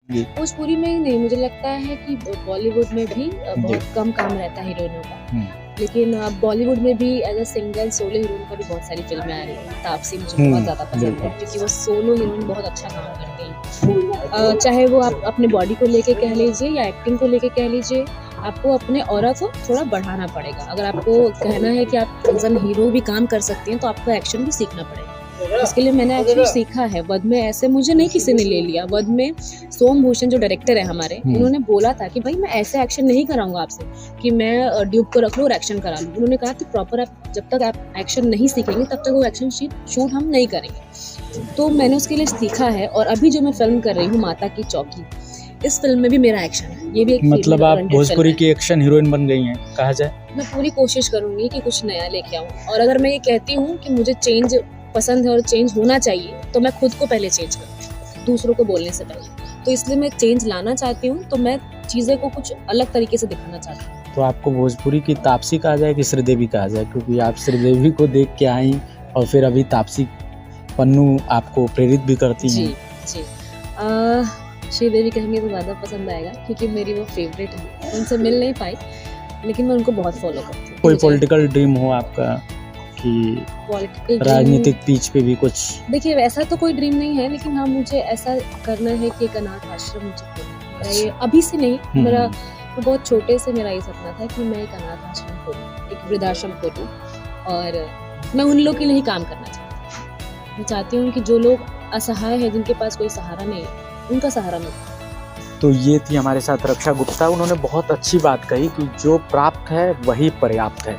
जी। भोजपुरी में ही नहीं, मुझे लगता है कि बॉलीवुड में भी जी। बहुत कम काम रहता है हीरोइनों का। हुँ। लेकिन बॉलीवुड में भी as a single solo heroine का भी बहुत सारी फ़िल्में आ रही हैं। तापसी मुझे बहुत ज़्यादा पसंद है बिल्कुल। क्योंकि वो सोलो हीरोइन बहुत अच्छा काम करती हैं। चाहे वो आप अपने बॉडी को लेके कह लीजिए या एक्टिंग को लेके कह लीजिए, आपको अपने ऑरा को थोड़ा बढ़ाना पड़ेगा। अगर आपको कहना है कि आप एज़ एन हीरो भी काम कर सकती हैं, तो आपको एक्शन भी सीखना पड़ेगा। इसके लिए मैंने एक्शन सीखा है। वध में ऐसे मुझे नहीं किसी ने ले लिया। वध में सोम भूषण जो डायरेक्टर है हमारे, उन्होंने बोला था कि भाई मैं ऐसे एक्शन नहीं कराऊँगा आपसे कि मैं ड्यूब को रख लूँ और एक्शन करा लूँ। उन्होंने कहा कि प्रॉपर आप जब तक आप एक्शन नहीं सीखेंगे तब तक वो एक्शन शूट हम नहीं करेंगे। तो मैंने उसके लिए सीखा है और अभी जो मैं फ़िल्म कर रही हूँ माता की चौकी, इस फ़िल्म में भी मेरा एक्शन है। ये भी एक मतलब फीमेल आप ओरिएंटेड फ़िल्म भोजपुरी है। की एक्शन हीरोइन बन गई हैं, कहा जाए? मैं पूरी कोशिश करूँगी कि कुछ नया लेके आऊँ और अगर मैं ये कहती हूँ कि मुझे चेंज पसंद है और चेंज होना चाहिए, तो मैं खुद को पहले चेंज करूँ, दूसरों को बोलने से पहले। तो इसलिए मैं चेंज लाना चाहती हूँ, तो मैं चीज़ें को कुछ अलग तरीके से दिखाना चाहती हूँ। तो आपको भोजपुरी की तापसी कहा जाए कि श्रीदेवी कहा जाए? क्योंकि आप श्रीदेवी को देख के आई और फिर अभी तापसी पन्नू आपको प्रेरित भी करती जी, हैं। जी। श्रीदेवी कहेंगे तो ज़्यादा पसंद आएगा क्योंकि मेरी वो फ़ेवरेट है। मैं उनसे मिल नहीं पाई, लेकिन मैं उनको बहुत फ़ॉलो करती हूँ। कोई मुझे पॉलिटिकल ड्रीम हो आपका कि पॉलिटिकल राजनीतिक पिच पे भी कुछ? देखिए वैसा तो कोई ड्रीम नहीं है, लेकिन हाँ मुझे ऐसा करना है कि एक अनाथ आश्रम मुझे खोलना है। मेरा ये अभी से नहीं, मेरा वो बहुत छोटे से मेरा ये सपना था कि मैं एक अनाथ आश्रम खोलूँ, एक वृद्धाश्रम खोलूँ और मैं उन लोगों के लिए ही काम करना चाहती हूँ। मैं चाहती हूँ कि जो लोग असहाय हैं, जिनके पास कोई सहारा नहीं है, उनका सहारा मैं दूँ। तो ये थी हमारे साथ रक्षा गुप्ता। उन्होंने बहुत अच्छी बात कही कि जो प्राप्त है वही पर्याप्त है।